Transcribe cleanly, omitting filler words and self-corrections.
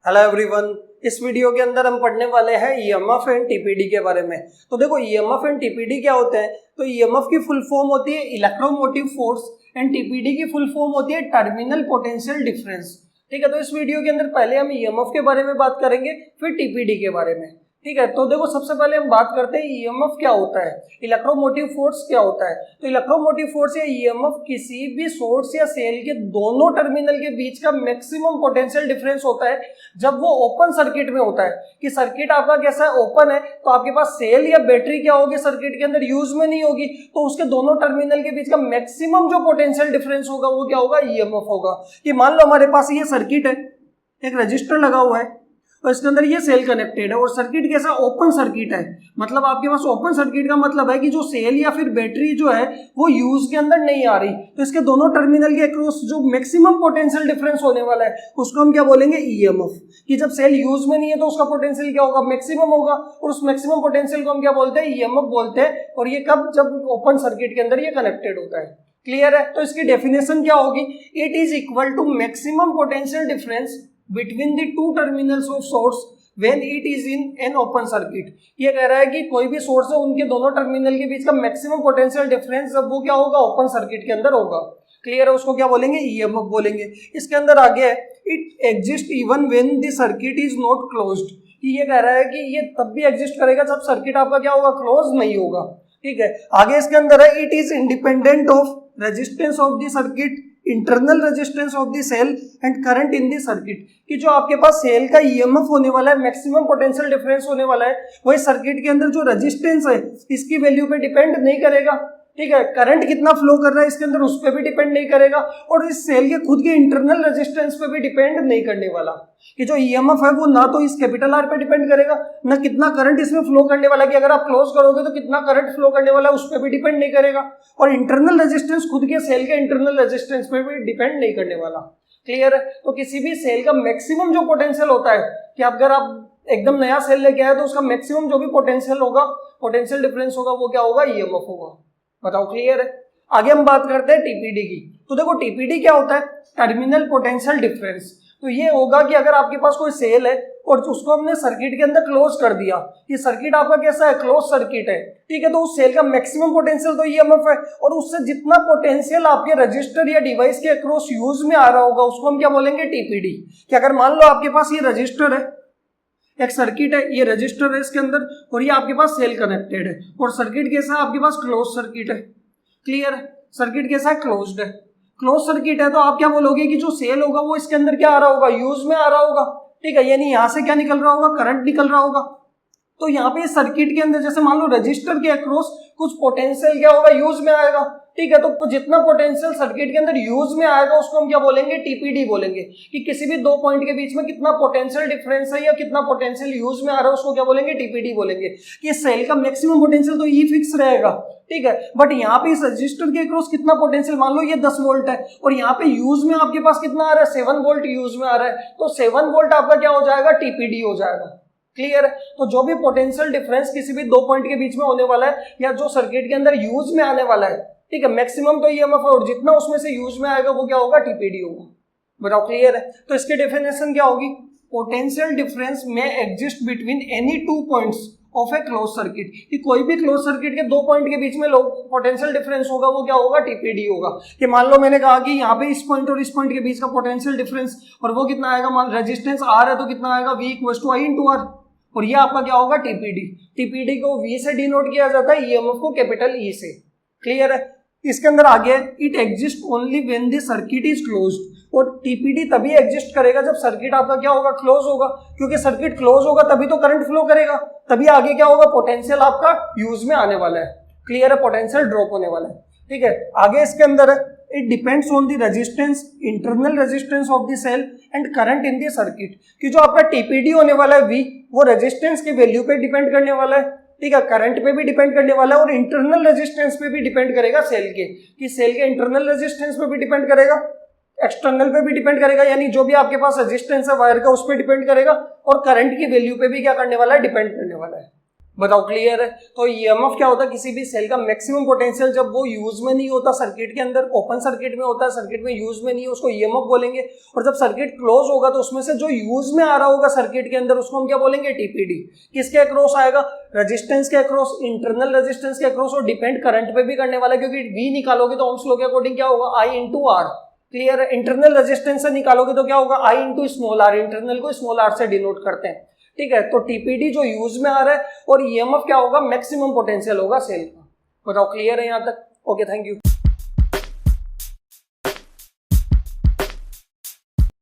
Hello everyone, इस video के अंदर हम पढ़ने वाले हैं ईएमएफ एंड टीपीडी के बारे में। तो देखो ईएमएफ एंड टीपीडी क्या होते हैं। तो ईएमएफ की फुल फॉर्म होती है इलेक्ट्रोमोटिव फोर्स एंड टीपीडी की फुल फॉर्म होती है टर्मिनल पोटेंशियल डिफरेंस। ठीक है, तो इस वीडियो के अंदर पहले हम ईएमएफ के बारे में बात करेंगे, फिर टीपीडी के बारे में। ठीक है, तो देखो सबसे पहले हम बात करते हैं ईएमएफ क्या होता है, इलेक्ट्रोमोटिव फोर्स क्या होता है। तो इलेक्ट्रोमोटिव फोर्स या ईएमएफ किसी भी सोर्स या सेल के दोनों टर्मिनल के बीच का मैक्सिमम पोटेंशियल डिफरेंस होता है जब वो ओपन सर्किट में होता है। कि सर्किट आपका कैसा है, ओपन है, तो आपके पास सेल या बैटरी क्या होगी, सर्किट के अंदर यूज में नहीं होगी, तो उसके दोनों टर्मिनल के बीच का मैक्सिमम जो पोटेंशियल डिफरेंस होगा वो क्या होगा, ईएमएफ होगा। कि मान लो हमारे पास ये सर्किट है, एक रजिस्टर लगा हुआ है और इसके अंदर ये सेल कनेक्टेड है और सर्किट कैसा, ओपन सर्किट है। मतलब आपके पास ओपन सर्किट का मतलब है कि जो सेल या फिर बैटरी जो है वो यूज के अंदर नहीं आ रही, तो इसके दोनों टर्मिनल के अक्रॉस जो मैक्सिमम पोटेंशियल डिफरेंस होने वाला है उसको हम क्या बोलेंगे, ईएमएफ। कि जब सेल यूज में नहीं है तो उसका पोटेंशियल क्या होगा, मैक्सिमम होगा, और उस मैक्सिमम पोटेंशियल को हम क्या बोलते हैं, ईएमएफ बोलते हैं। और ये कब, जब ओपन सर्किट के अंदर ये कनेक्टेड होता है। क्लियर है। तो इसकी डेफिनेशन क्या होगी, it is equal to maximum potential difference between the two terminals of source when it is in an open circuit। ये कह रहा है कि कोई भी सोर्स है उनके दोनों टर्मिनल के बीच का मैक्सिमम पोटेंशियल डिफरेंस जब वो क्या होगा, ओपन सर्किट के अंदर होगा। क्लियर है, उसको क्या बोलेंगे, ईएमएफ बोलेंगे। इसके अंदर आगे है it exist even when the circuit is not closed. ये कह रहा है कि ये तब भी एग्जिस्ट करेगा जब सर्किट आपका क्या होगा, क्लोज नहीं होगा। ठीक है, आगे इसके अंदर है it is independent of resistance of the circuit, internal resistance of the cell and current in the circuit. कि जो आपके पास सेल का ईएमएफ होने वाला है, मैक्सिमम पोटेंशियल डिफरेंस होने वाला है, वही सर्किट के अंदर जो रेजिस्टेंस है इसकी वैल्यू पे डिपेंड नहीं करेगा। ठीक है, करंट कितना फ्लो कर रहा है इसके अंदर उस पर भी डिपेंड नहीं करेगा, और इस सेल के खुद के इंटरनल रेजिस्टेंस पे भी डिपेंड नहीं करने वाला। कि जो ईएमएफ है वो ना तो इस कैपिटल आर पे डिपेंड करेगा, ना कितना करंट इसमें फ्लो करने वाला है, कि अगर आप क्लोज करोगे तो कितना करंट फ्लो करने वाला है उस पर भी डिपेंड नहीं करेगा, और इंटरनल रेजिस्टेंस खुद के सेल के इंटरनल रेजिस्टेंस पे भी डिपेंड नहीं करने वाला। क्लियर है। तो किसी भी सेल का मैक्सिमम जो पोटेंशियल होता है, कि अगर आप एकदम नया सेल लेके आए तो उसका मैक्सिमम जो भी पोटेंशियल होगा, पोटेंशियल डिफरेंस होगा, वो क्या होगा, ईएमएफ होगा। बताओ, क्लियर है। आगे हम बात करते हैं टीपीडी की। तो देखो टीपीडी क्या होता है, टर्मिनल पोटेंशियल डिफरेंस। तो ये होगा कि अगर आपके पास कोई सेल है और उसको हमने सर्किट के अंदर क्लोज कर दिया, ये सर्किट आपका कैसा है, क्लोज सर्किट है। ठीक है, तो उस सेल का मैक्सिमम पोटेंशियल तो ईएमएफ है, और उससे जितना पोटेंशियल आपके रजिस्टर या डिवाइस के अक्रॉस यूज में आ रहा होगा उसको हम क्या बोलेंगे, टीपीडी। कि अगर मान लो आपके पास ये रजिस्टर है, एक सर्किट है, ये रजिस्टर है इसके अंदर, और ये आपके पास सेल कनेक्टेड है, और सर्किट कैसा है, आपके पास क्लोज सर्किट है। क्लियर है, सर्किट कैसा है, क्लोज्ड है। क्लोज सर्किट है तो आप क्या बोलोगे कि जो सेल होगा वो इसके अंदर क्या आ रहा होगा, यूज में आ रहा होगा। ठीक है, यानी यहां से क्या निकल रहा होगा, करंट निकल रहा होगा। तो यहाँ पे सर्किट के अंदर जैसे मान लो रजिस्टर के अक्रॉस कुछ पोटेंशियल क्या होगा, यूज में आएगा। ठीक है, तो जितना पोटेंशियल सर्किट के अंदर यूज में आएगा उसको हम क्या बोलेंगे, टीपीडी बोलेंगे। कि किसी भी दो पॉइंट के बीच में कितना पोटेंशियल डिफरेंस है या कितना पोटेंशियल यूज में आ रहा है उसको क्या बोलेंगे, टीपीडी बोलेंगे। कि सेल का मैक्सिमम पोटेंशियल तो ई फिक्स रहेगा। ठीक है, बट यहाँ पे इस रजिस्टर के अक्रॉस कितना पोटेंशियल, मान लो ये 10 वोल्ट है और यहाँ पे यूज में आपके पास कितना आ रहा है, 7 वोल्ट यूज में आ रहा है, तो 7 वोल्ट आपका क्या हो जाएगा, टीपीडी हो जाएगा। क्लियर है। तो जो भी पोटेंशियल डिफरेंस किसी भी दो पॉइंट के बीच में होने वाला है या जो सर्किट के अंदर यूज में आने वाला है, ठीक है, मैक्सिमम तो ईएमएफ है, और जितना उसमें से यूज में आएगा वो क्या होगा, टीपीडी होगा। बताओ, क्लियर है। तो इसकी डेफिनेशन क्या होगी, पोटेंशियल डिफरेंस में exist between any two points of A close circuit. कि कोई भी क्लोज सर्किट के दो पॉइंट के बीच में पोटेंशियल डिफरेंस होगा वो क्या होगा, टीपीडी होगा। कि मान लो मैंने कहा कि यहाँ पे इस पॉइंट और इस पॉइंट के बीच का पोटेंशियल डिफरेंस, और वो कितना आएगा, मान रेजिस्टेंस आर है तो कितना आएगा, V = I × R, और ये आपका क्या होगा, टीपीडी। टीपीडी को V से डिनोट किया जाता है, ईएमएफ को कैपिटल E से। क्लियर है। इसके अंदर आगे it exist only when the circuit is closed. और टीपीडी तभी एग्जिस्ट करेगा जब सर्किट आपका क्या होगा, क्लोज होगा। क्योंकि सर्किट क्लोज होगा तभी तो करंट फ्लो करेगा, तभी आगे क्या होगा, पोटेंशियल आपका यूज में आने वाला है। क्लियर है, पोटेंशियल ड्रॉप होने वाला है। ठीक है, आगे इसके अंदर है it depends on the resistance, internal resistance of the cell and current in the circuit. कि जो आपका टीपीडी होने वाला है V, वो रेजिस्टेंस की वैल्यू पे डिपेंड करने वाला है। ठीक है, करंट पे भी डिपेंड करने वाला है, और इंटरनल रेजिस्टेंस पे भी डिपेंड करेगा सेल के। कि सेल के इंटरनल रेजिस्टेंस पे भी डिपेंड करेगा, एक्सटर्नल पे भी डिपेंड करेगा, यानी जो भी आपके पास रेजिस्टेंस है वायर का उस पर डिपेंड करेगा, और करंट की वैल्यू पे भी क्या करने वाला है, डिपेंड करने वाला है। बताओ क्लियर है। तो ईएमएफ क्या होता है, किसी भी सेल का मैक्सिमम पोटेंशियल जब वो यूज में नहीं होता, सर्किट के अंदर ओपन सर्किट में होता है, सर्किट में यूज में नहीं है, उसको ईएमएफ बोलेंगे। और जब सर्किट क्लोज होगा तो उसमें से जो यूज में आ रहा होगा सर्किट के अंदर उसको हम क्या बोलेंगे, टीपीडी। किसके अक्रॉस आएगा, रेजिस्टेंस के अक्रॉस, इंटरनल रेजिस्टेंस के अक्रॉस, और डिपेंड करंट पे भी करने वाला है, क्योंकि वी निकालोगे तो ओम्स लॉ के अकॉर्डिंग क्या होगा, आई इंटू आर। क्लियर है। इंटरनल रेजिस्टेंस से निकालोगे तो क्या होगा, आई इंटू स्मॉल आर, इंटरनल को स्मॉल आर से डिनोट करते हैं। ठीक है। तो टीपीडी जो यूज में आ रहा है, और ईएमएफ क्या होगा, मैक्सिमम पोटेंशियल होगा सेल का। बताओ क्लियर है यहां तक। Okay, thank you.